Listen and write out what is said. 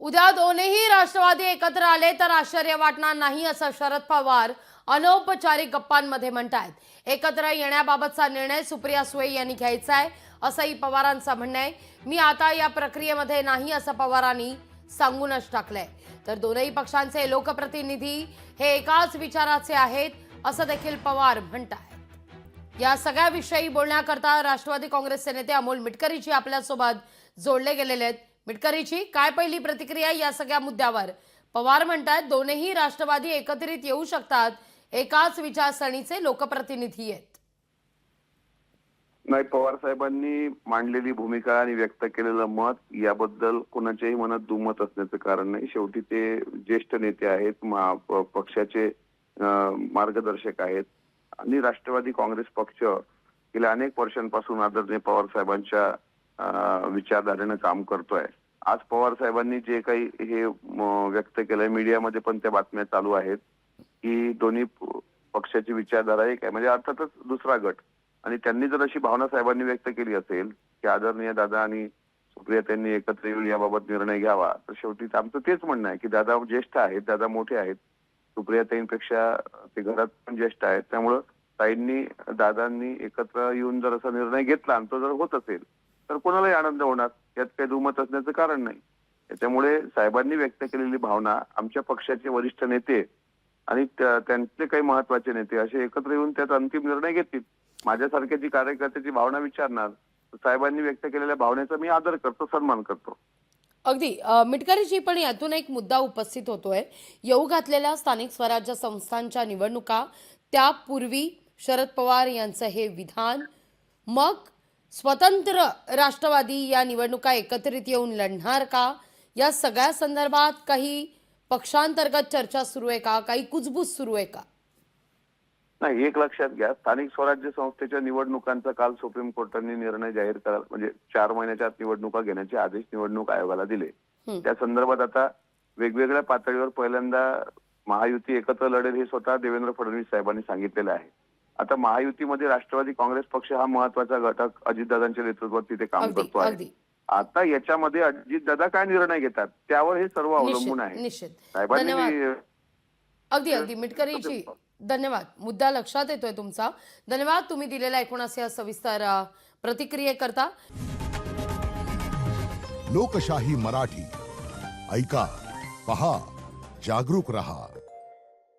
उद्या दोन्ही राष्ट्रवादी एकत्र आले तर आश्चर्य वाटणार नाही असं शरद पवार अनौपचारिक गप्पांमध्ये म्हणतायत। एकत्र येण्याबाबतचा निर्णय सुप्रिया सुळे यांनी घ्यायचा आहे असंही पवारांचं म्हणणं आहे। मी आता या प्रक्रियेमध्ये नाही असं पवारांनी सांगूनच टाकलंय। तर दोन्ही पक्षांचे लोकप्रतिनिधी हे एकाच विचाराचे आहेत असं देखील पवार म्हणतायत। या सगळ्या विषयी बोलण्याकरता राष्ट्रवादी काँग्रेसचे नेते अमोल मिटकरीजी आपल्यासोबत जोडले गेलेले आहेत। मिटकरीजी, काय पहिली प्रतिक्रिया या सगळ्या मुद्द्यावर? पवार म्हणतात दोन्ही राष्ट्रवादी एकत्रित येऊ शकतात, एकाच विचारसरणीचे लोकप्रतिनिधी आहेत। नाही, पवार साहेबांनी मांडलेली भूमिका आणि व्यक्त केलेलं मत याबद्दल कोणाच्याही मनात दुमत असण्याचं कारण नाही। शेवटी ते ज्येष्ठ नेते आहेत, पक्षाचे मार्गदर्शक आहेत आणि राष्ट्रवादी काँग्रेस पक्ष गेल्या अनेक वर्षांपासून आदरणीय पवार साहेबांच्या विचारधारेने काम करतोय। आज पवार साहेबांनी जे काही हे व्यक्त केलंय, मीडियामध्ये पण त्या बातम्या चालू आहेत की दोन्ही पक्षाची विचारधारा एक आहे, म्हणजे अर्थातच दुसरा गट। आणि त्यांनी जर अशी भावना साहेबांनी व्यक्त केली असेल की आदरणीय दादा आणि सुप्रिया त्यांनी एकत्र येऊन याबाबत निर्णय घ्यावा, तर शेवटी आमचं तेच म्हणणं आहे की दादा ज्येष्ठ आहेत, दादा मोठे आहेत, सुप्रियाताईंपेक्षा ते घरात पण ज्येष्ठ आहेत। त्यामुळे ताईंनी दादांनी एकत्र येऊन जर असा निर्णय घेतला आणि तो जर होत असेल तर कोणालाही आनंद होणार, यात काही दुमत असण्याचं कारण नाही। त्यामुळे साहेबांनी व्यक्त केलेली भावना आमच्या पक्षाचे वरिष्ठ नेते आणि त्यांचे काही महत्वाचे नेते असे एकत्र येऊन त्यात अंतिम निर्णय घेतील। माझ्यासारख्याची कार्यकर्त्याची भावना विचारणार, साहेबांनी व्यक्त केलेल्या भावनेचा मी आदर करतो, सन्मान करतो। अगदी मिटकरीजी, पण यातून एक मुद्दा उपस्थित होतोय। येऊ घातलेल्या स्थानिक स्वराज्य संस्थांच्या निवडणुका, त्यापूर्वी शरद पवार यांचं हे विधान, मग स्वतंत्र राष्ट्रवादी या निवडणुका एकत्रित येऊन लढणार का? या सगळ्या संदर्भात काही पक्षांतर्गत चर्चा सुरू आहे का? काही कुजबूज सुरू आहे का? नाही, एक लक्षात घ्या, स्थानिक स्वराज्य संस्थेच्या निवडणुकांचा काल सुप्रीम कोर्टाने निर्णय जाहीर करा, म्हणजे 4 महिन्याच्या आत निवडणुका घेण्याचे आदेश निवडणूक आयोगाला दिले। त्या संदर्भात आता वेगवेगळ्या पातळीवर पहिल्यांदा महायुती एकत्र लढेल हे स्वतः देवेंद्र फडणवीस साहेबांनी सांगितलेलं आहे। आता महायुतीमध्ये राष्ट्रवादी काँग्रेस पक्ष हा महत्वाचा घटक अजितदादांच्या नेतृत्वात तिथे काम करतो आहे। आता याच्यामध्ये अजितदादा काय निर्णय घेतात त्यावर हे सर्व अवलंबून आहे। साहेबांनी अगदी मिटकरीजी, धन्यवाद। मुद्दा लक्षात येतोय तुमचा, धन्यवाद तुम्ही दिलेला एकूणच या सविस्तर प्रतिक्रियेकरता। लोकशाही मराठी ऐका, पहा, जागरूक रहा।